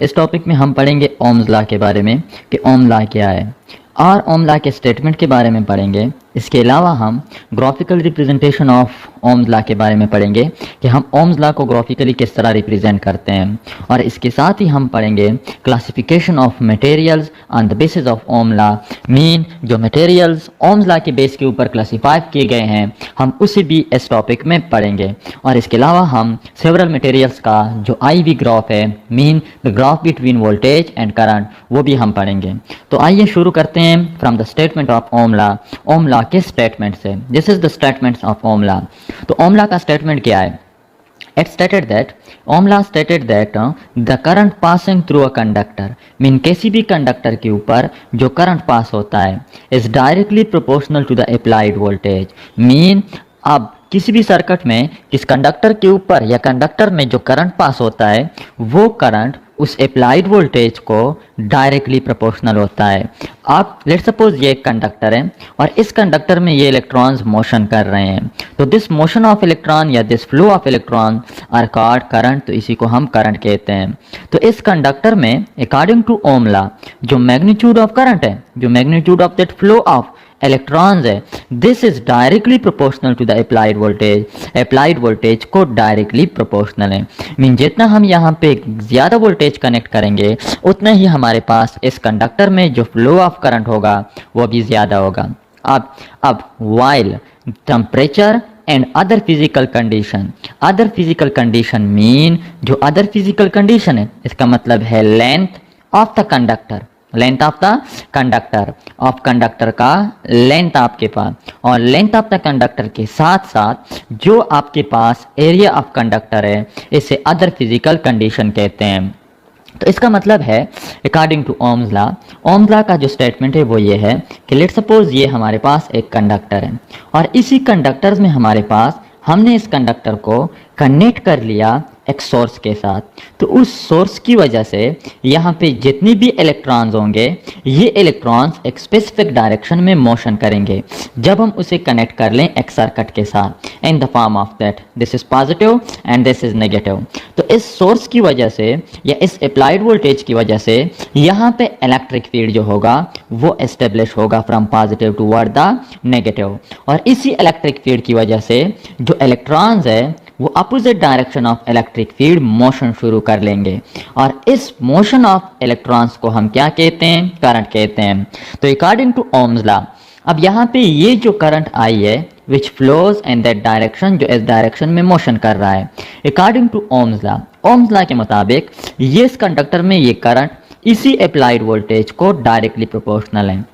इस टॉपिक में हम पढ़ेंगे ओम्स लॉ के बारे में कि ओम लॉ क्या है और ओम लॉ के स्टेटमेंट के बारे में पढ़ेंगे। इसके अलावा हम graphical representation of ohms law के बारे में पढ़ेंगे कि हम ओम्स लॉ को ग्राफिकली किस तरह रिप्रेजेंट करते हैं। और इसके साथ ही हम पढ़ेंगे classification of materials on the basis of Ohm law, mean जो मटेरियल्स ओम्स लॉ के बेस के ऊपर क्लासीफाई किए गए हैं हम उसे भी इस टॉपिक में पढ़ेंगे। और इसके अलावा हम सेवरल मटेरियल्स का जो आई वी ग्राफ है, mean the graph between voltage and current, वो भी हम पढ़ेंगे। तो आइए शुरू करते हैं from the statement of Ohm law. Ohm law के स्टेटमेंट से, this is the statements of Ohm law. तो ओम लॉ का स्टेटमेंट क्या है? It stated that Ohm law stated that the current passing through a conductor, mean किसी भी conductor के ऊपर जो करंट पास होता है is directly proportional to the applied voltage, mean अब किसी भी सर्किट में किस कंडक्टर के ऊपर या कंडक्टर में जो करंट पास होता है वो करंट उस अप्लाइड वोल्टेज को डायरेक्टली प्रोपोर्शनल होता है। आप लेट सपोज ये एक कंडक्टर है और इस कंडक्टर में ये इलेक्ट्रॉन्स मोशन कर रहे हैं, तो दिस मोशन ऑफ इलेक्ट्रॉन या this flow of electron are called current, तो इसी को हम करंट कहते हैं। तो इस कंडक्टर में अकॉर्डिंग टू ओम लॉ जो मैग्नीट्यूड ऑफ करंट है, जो magnitude of that flow of electrons है, this is directly proportional to the applied voltage. Applied voltage को डायरेक्टली प्रोपोर्शनल है, मीन जितना हम यहाँ पे ज़्यादा वोल्टेज कनेक्ट करेंगे उतना ही हमारे पास इस कंडक्टर में जो फ्लो ऑफ करंट होगा वो भी ज़्यादा होगा। अब while temperature and other physical condition, other physical condition mean जो अदर फिजिकल कंडीशन है इसका मतलब है length of the conductor, length of the conductor, of conductor का लेंथ आपके पास, और लेंथ ऑफ द कंडक्टर के साथ साथ जो आपके पास एरिया ऑफ कंडक्टर है इसे अदर फिजिकल कंडीशन कहते हैं। तो इसका मतलब है according to Ohm's law, Ohm's law का जो स्टेटमेंट है वो ये है कि लेट सपोज ये हमारे पास एक कंडक्टर है और इसी कंडक्टर में हमारे पास हमने इस कंडक्टर को कनेक्ट कर लिया एक सोर्स के साथ, तो उस सोर्स की वजह से यहाँ पे जितनी भी इलेक्ट्रॉन्स होंगे ये इलेक्ट्रॉन्स एक स्पेसिफिक डायरेक्शन में मोशन करेंगे जब हम उसे कनेक्ट कर लें एक सर्किट के साथ, इन the form of that this is positive and this is negative. तो इस सोर्स की वजह से या इस अप्लाइड वोल्टेज की वजह से यहाँ पे इलेक्ट्रिक फील्ड जो होगा वो एस्टेब्लिश होगा from positive toward the negative, और इसी इलेक्ट्रिक फील्ड की वजह से जो इलेक्ट्रॉन्स है वो opposite direction of electric field motion शुरू कर लेंगे, और इस मोशन ऑफ इलेक्ट्रॉन्स को हम क्या कहते हैं? करंट कहते हैं। तो अकॉर्डिंग टू ओम्स लॉ अब यहाँ पे ये जो करंट आई है which flows in that direction, जो इस डायरेक्शन में मोशन कर रहा है, according to Ohm's law, Ohm's law के मुताबिक ये इस कंडक्टर में ये करंट इसी अप्लाइड वोल्टेज को डायरेक्टली प्रोपोर्शनल है।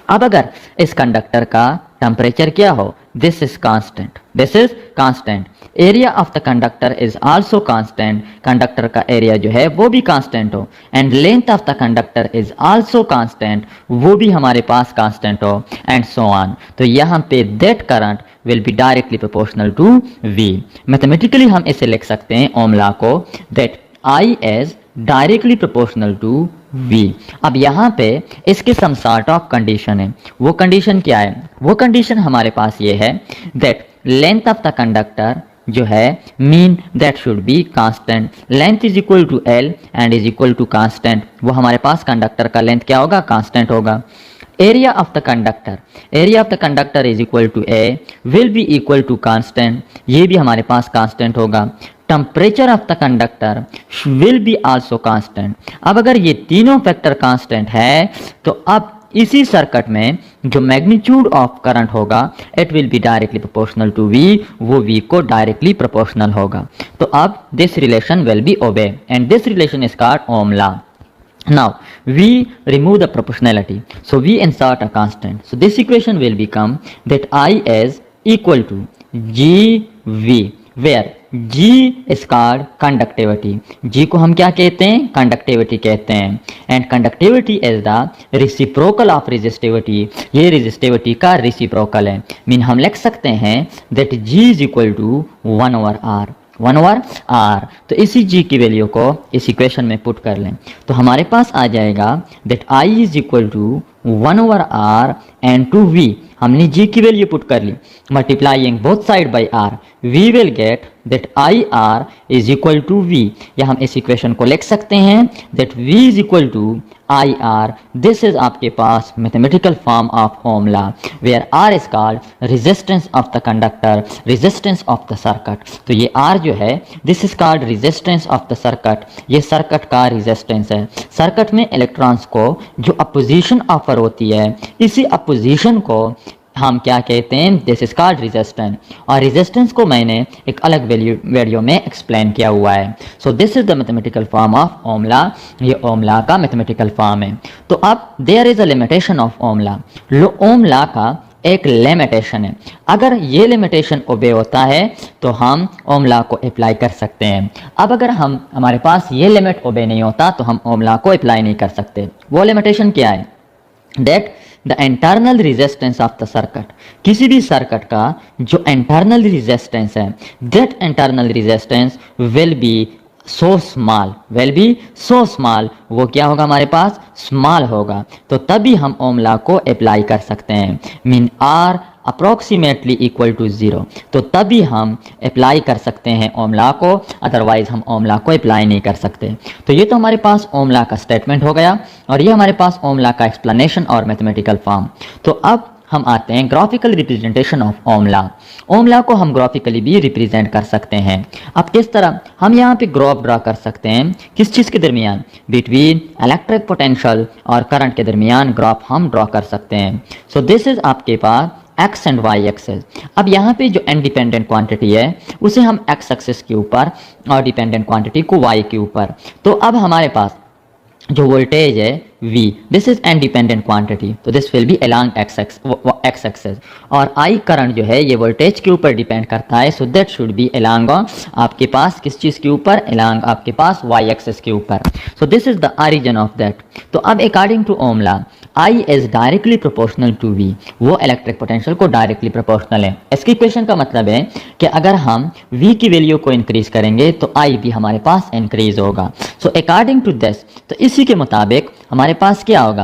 अब अगर इस कंडक्टर का टेम्परेचर क्या हो, this is constant, this is constant, area of the conductor is also constant, conductor का एरिया जो है वो भी कांस्टेंट हो, and length of the conductor is also constant, वो भी हमारे पास कांस्टेंट हो, एंड सो ऑन। तो यहाँ पे that current will be directly proportional to V। Mathematically हम इसे लिख सकते हैं ओम लॉ को that I is directly proportional to V। अब यहाँ पे इसके सम सॉर्ट ऑफ कंडीशन है, वो कंडीशन क्या है? वो कंडीशन हमारे पास ये है that length of the conductor जो है mean that should be constant, length is equal to L and is equal to constant, वो हमारे पास कंडक्टर का लेंथ क्या होगा? कांस्टेंट होगा। Area of the conductor, area of the conductor is equal to A will be equal to constant, ये भी हमारे पास कांस्टेंट होगा। Temperature of the conductor will be also constant. अब अगर ये तीनों फैक्टर कांस्टेंट है तो अब इसी सर्किट में जो मैग्नीट्यूड ऑफ करंट होगा it will be directly proportional to V, वो V को डायरेक्टली प्रोपोर्शनल होगा। तो अब this relation will be obey and this relation is called Ohm law. Now we remove the proportionality, so we insert a constant, so this equation will become that I is equal to GV, where G is called conductivity, G को हम क्या कहते हैं? Conductivity कहते हैं, and conductivity is the reciprocal of resistivity, ये resistivity का reciprocal है, मीन हम लिख सकते हैं that G is equal to 1/R, 1/R। तो इसी G की वैल्यू को इस इक्वेशन में पुट कर लें तो हमारे पास आ जाएगा that I is equal to 1/R and to V, हमने G की वैल्यू पुट कर ली, multiplying both side by R, we will get that I R is equal to V, या हम इस इक्वेशन को लिख सकते हैं that V is equal to I R. This is आपके पास mathematical form of Ohm law where R is called resistance of the conductor, resistance of the circuit. तो ये आर जो है this is called resistance of the circuit, ये circuit का resistance है। Circuit में इलेक्ट्रॉन्स को जो अपोजिशन ऑफर होती है, इसी अपोजिशन को हम क्या कहते हैं, दिस इज कॉल्ड रेजिस्टेंस। और रेजिस्टेंस को मैंने एक अलग वीडियो में एक्सप्लेन किया हुआ है। So this is the mathematical form of Ohm law, ये ओम लॉ का मैथमेटिकल फॉर्म है। तो अब there is a limitation of Ohm law, Ohm law का एक लिमिटेशन है। अगर ये लिमिटेशन ओबे होता है तो हम ओम लॉ को अप्लाई कर सकते हैं। अब अगर हमारे पास ये लिमिट ओबे नहीं होता तो हम ओम लॉ को अप्लाई नहीं कर सकते। वो लिमिटेशन क्या है, that the internal resistance of the circuit, किसी भी सर्किट का जो इंटरनल रेजिस्टेंस है, that internal resistance will be so small, वो क्या होगा हमारे पास, स्मॉल होगा। तो तभी हम ओम लॉ को अप्लाई कर सकते हैं। Mean are approximately equal to 0, तो तभी हम अप्लाई कर सकते हैं ओम लॉ को, अदरवाइज हम ओम लॉ को अप्लाई नहीं कर सकते। तो ये तो हमारे पास ओम लॉ का स्टेटमेंट हो गया, और ये हमारे पास ओम लॉ का एक्सप्लेनेशन और मैथमेटिकल फॉर्म। तो अब हम आते हैं graphical representation of Ohm law. Ohm law को हम ग्राफिकली भी रिप्रेजेंट कर सकते हैं। अब किस तरह, हम यहाँ पे ग्राफ ड्रा कर सकते हैं, किस चीज़ के दरमियान, बिटवीन इलेक्ट्रिक पोटेंशियल और करंट के दरमियान ग्राफ हम ड्रा कर सकते हैं। सो दिस इज आपके पास एक्स एंड वाई एक्सेस। अब यहाँ पे जो इंडिपेंडेंट क्वांटिटी है उसे हम एक्स एक्सेस के ऊपर और डिपेंडेंट क्वांटिटी को वाई के ऊपर। तो अब हमारे पास जो वोल्टेज है V, this is independent quantity, तो this will be along X axis, और I करंट जो है ये वोल्टेज के ऊपर डिपेंड करता है। So that should be along आपके पास किस चीज़ के ऊपर, अलोंग आपके पास Y एक्सेस के ऊपर। So this is the origin of that. तो अब according to Ohm law I is directly proportional to V, वो इलेक्ट्रिक पोटेंशियल को डायरेक्टली प्रोपोर्शनल है। इसकी इक्वेशन का मतलब है कि अगर हम V की वैल्यू को इंक्रीज करेंगे तो I भी हमारे पास इंक्रीज होगा। सो अकॉर्डिंग टू दिस, तो इसी के मुताबिक हमारे पास क्या होगा,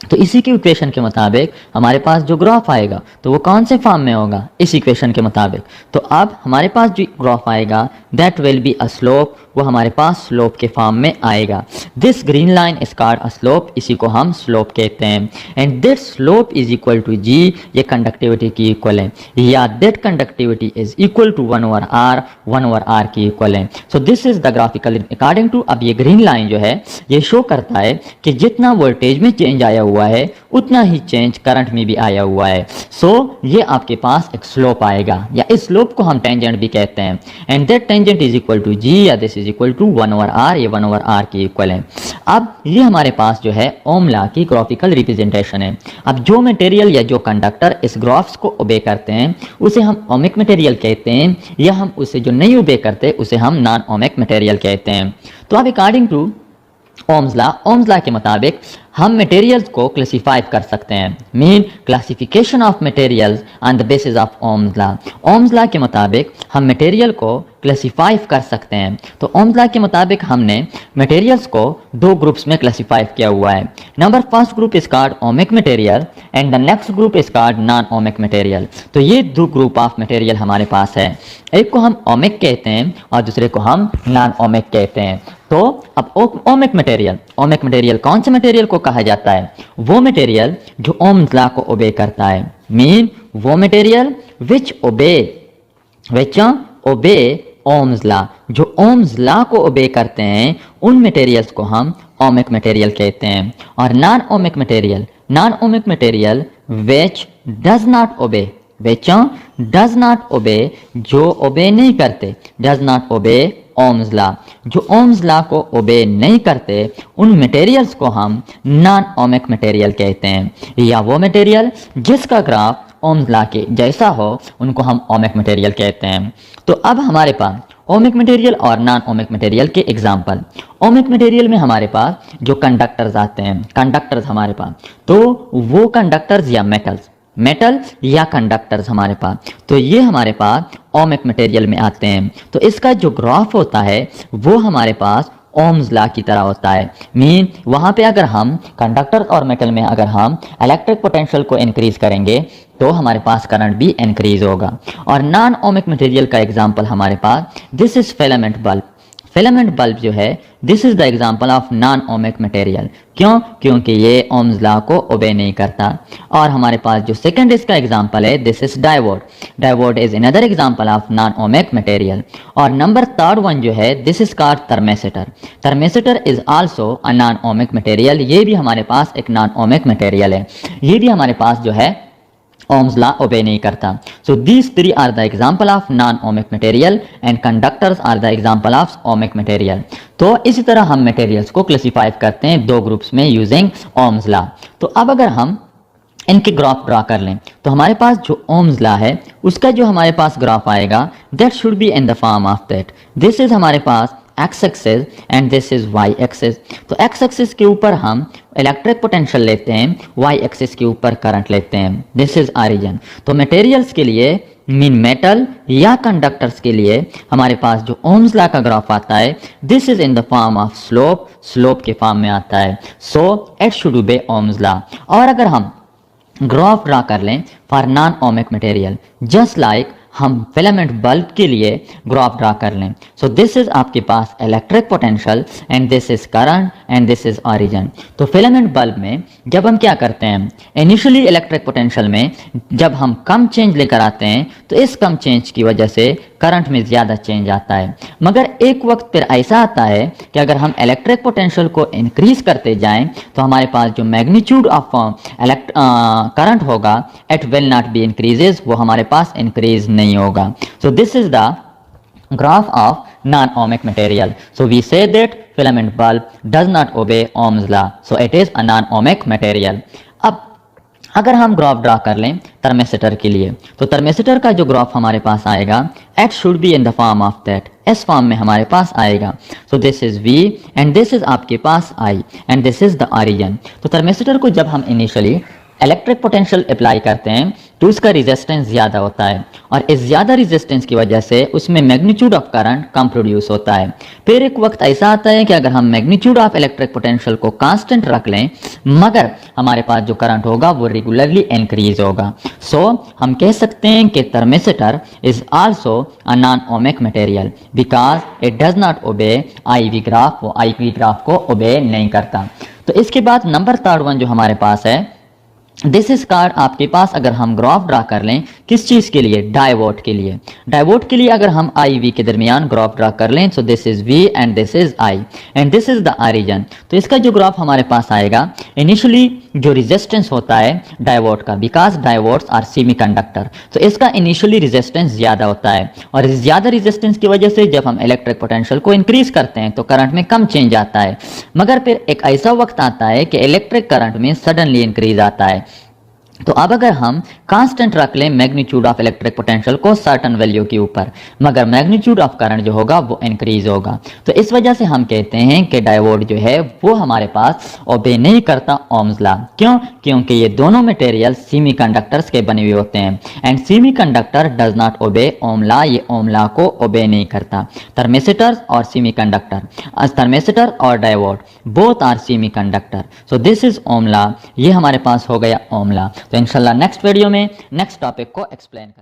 तो इसी की इक्वेशन के मुताबिक हमारे पास जो ग्राफ आएगा तो वो कौन से फॉर्म में होगा, इस इक्वेशन के मुताबिक। तो अब हमारे पास जो ग्राफ आएगा that will be a slope, वो हमारे पास स्लोप के फॉर्म में आएगा। This green line is called a slope, इसी को हम स्लोप कहते हैं। And this slope is equal to G, ये कंडक्टिविटी की इक्वल है, या that conductivity is equal to 1/r की इक्वल है। So this is the graphical according to. अब ये ग्रीन लाइन जो है ये शो करता है कि जितना वोल्टेज में चेंज आया हुआ है उतना ही चेंज करंट में भी आया हुआ है। सो ये आपके पास एक स्लोप आएगा, या इस स्लोप को हम टेंजेंट भी कहते हैं। And that tangent is equal to G, या this is equal to 1/r, ये 1/r की इक्वल है। अब ये हमारे पास जो है ओम लॉ की ग्राफिकल रिप्रेजेंटेशन है। अब जो मटेरियल या जो कंडक्टर इस ग्राफ्स को ओबे करते हैं उसे हम ओमिक मटेरियल कहते हैं, या हम उसे जो नहीं ओबे करते उसे हम नॉन ओमिक मटेरियल कहते हैं। तो अब अकॉर्डिंग टू ओम्स लॉ के मुताबिक हम मटेरियल्स को क्लासिफाई कर सकते हैं। Mean classification of materials on the basis of ohms law. Ohm's law के मुताबिक हम मटेरियल को क्लासिफाई कर सकते हैं। तो ओम्स लॉ के मुताबिक हमने मटेरियल्स को दो ग्रुप्स में क्लासिफाई किया हुआ है। Number first group is called ohmic material and the next group is called non ohmic material. तो ये दो ग्रुप ऑफ मटेरियल हमारे पास है, एक को हम ओमिक कहते हैं और दूसरे को हम नॉन ओमिक कहते हैं। तो अब ओमिक मटेरियल कौन से मटेरियल को कहा जाता है, वो मटेरियल जो ओम्स लॉ को ओबे करता है। मीन वो मटेरियल विच ओबे ओम्स लॉ, जो ओम्स लॉ को ओबे करते हैं उन मटेरियल्स को हम ओमिक मटेरियल कहते हैं। और non ohmic material which does not ओबे, जो ओबे नहीं करते, डज नॉट ओबे ओम्स लॉ, जो ओम्स लॉ को ओबे नहीं करते उन मटेरियल्स को हम नॉन ओमिक मटेरियल कहते हैं। या वो मटेरियल जिसका ग्राफ ओम्स लॉ के जैसा हो उनको हम ओमिक मटेरियल कहते हैं। तो अब हमारे पास ओमिक मटेरियल और नॉन ओमिक मटेरियल के एग्जाम्पल। ओमिक मटेरियल में हमारे पास जो कंडक्टर्स आते हैं, कंडक्टर्स हमारे पास, तो वो कंडक्टर्स या मेटल या कंडक्टर्स हमारे पास, तो ये हमारे पास ओमिक मटेरियल में आते हैं। तो इसका जो ग्राफ होता है वो हमारे पास ओम्स लॉ की तरह होता है। मीन वहाँ पे अगर हम कंडक्टर और मेटल में अगर हम इलेक्ट्रिक पोटेंशियल को इंक्रीज करेंगे तो हमारे पास करंट भी इंक्रीज होगा। और नॉन ओमिक मटेरियल का एग्जांपल हमारे पास this is filament bulb. Filament bulb जो है this is the example of non ohmic material. क्यों? क्योंकि ये ओम्स लॉ को ओबे नहीं करता। और हमारे पास जो सेकंड इसका एग्जांपल है this is diode. Diode is another example of non ohmic material. और नंबर थर्ड वन जो है this is called thermistor. Thermistor is also a non ohmic material. ये भी हमारे पास एक नॉन ओमिक मटेरियल है। ये भी हमारे पास जो है Ohm's law obey नहीं करता। So these three are the example of non-ohmic material and conductors are the example of ohmic material। तो इसी तरह हम materials को क्लासिफाई करते हैं दो ग्रुप्स में यूजिंग Ohm's law। तो अब अगर हम इनके ग्राफ ड्रा कर लें तो हमारे पास जो Ohm's law है उसका जो हमारे पास ग्राफ आएगा that should be in the form of that। this is हमारे पास x axis and this is y axis. तो x एक्सिस के ऊपर हम इलेक्ट्रिक पोटेंशियल लेते हैं, y एक्सिस के ऊपर करंट लेते हैं। This is origin. तो मटेरियल्स के लिए मीन मेटल या कंडक्टर्स के लिए हमारे पास जो ओम्स लॉ का ग्राफ आता है this is in the form of slope. Slope के फॉर्म में आता है। सो इट शुड ओबे ओम्स लॉ। और अगर हम ग्राफ ड्रा कर लें for non ohmic material just like हम फिलामेंट बल्ब के लिए ग्राफ ड्रा कर लें। सो दिस इज आपके पास electric potential and this is current and this is origin. तो फिलामेंट बल्ब में जब हम क्या करते हैं इनिशियली इलेक्ट्रिक पोटेंशियल में जब हम कम चेंज लेकर आते हैं तो इस कम चेंज की वजह से करंट में ज़्यादा चेंज आता है। मगर एक वक्त फिर ऐसा आता है कि अगर हम इलेक्ट्रिक पोटेंशियल को इंक्रीज करते जाएं तो हमारे पास जो मैग्नीट्यूड ऑफ करंट होगा it will not be increases, वो हमारे पास इंक्रीज नहीं होगा। सो this is the graph of non-ohmic material. So we say that filament bulb does not obey Ohm's law. So it is a non-ohmic material. अब अगर हम graph draw कर लें थर्मेसिटर के लिए तो थर्मेसिटर का जो ग्राफ हमारे पास आएगा it should be in the form of that. इस फॉर्म में हमारे पास आएगा। So this is V and this is आपके पास I and this is the origin. तो थर्मेसिटर को जब हम इनिशियली इलेक्ट्रिक पोटेंशियल अप्लाई करते हैं तो उसका रेजिस्टेंस ज़्यादा होता है और इस ज़्यादा रेजिस्टेंस की वजह से उसमें magnitude of current come produce होता है। फिर एक वक्त ऐसा आता है कि अगर हम मैग्नीट्यूड ऑफ इलेक्ट्रिक पोटेंशियल को कांस्टेंट रख लें मगर हमारे पास जो करंट होगा वो रेगुलरली इंक्रीज होगा। सो हम कह सकते हैं कि thermistor is also a non ohmic material because it does not obey IV graph. वो IV ग्राफ को ओबे नहीं करता। तो इसके बाद नंबर थर्ड वन जो हमारे पास है दिस इज कार्ड आपके पास अगर हम ग्राफ ड्रा कर लें किस चीज के लिए डायोड के लिए। डायोड के लिए अगर हम IV के दरमियान ग्राफ ड्रा कर लें सो this is V and this is I and this is the origin. तो इसका जो ग्राफ हमारे पास आएगा इनिशियली जो रेजिस्टेंस होता है डायोड का बिकॉज डायोड्स आर सेमीकंडक्टर तो इसका इनिशियली रेजिस्टेंस ज्यादा होता है और इस ज्यादा रेजिस्टेंस की वजह से जब हम इलेक्ट्रिक पोटेंशियल को इंक्रीज करते हैं तो करंट में कम चेंज आता है। मगर फिर एक ऐसा वक्त आता है कि इलेक्ट्रिक करंट में सडनली इंक्रीज आता है। तो अब अगर हम कांस्टेंट रख लें मैग्नीट्यूड ऑफ इलेक्ट्रिक पोटेंशियल को सर्टन वैल्यू के ऊपर मगर मैग्नीट्यूड ऑफ करंट जो होगा वो इंक्रीज होगा। तो इस वजह से हम कहते हैं कि डायोड जो है वो हमारे पास ओबे नहीं करता ओम्स लॉ। क्यों? क्योंकि ये दोनों मटेरियल सेमीकंडक्टर्स के बने हुए होते हैं एंड सेमीकंडक्टर डज नॉट ओबे ओम लॉ। ये ओम लॉ को ओबे नहीं करता। थर्मेसिटर्स और सेमीकंडक्टर थर्मेसिटर और diode both are semiconductor. So this is Ohm law. ये हमारे पास हो गया ओम लॉ। तो इंशाल्लाह नेक्स्ट वीडियो में नेक्स्ट टॉपिक को एक्सप्लेन करें।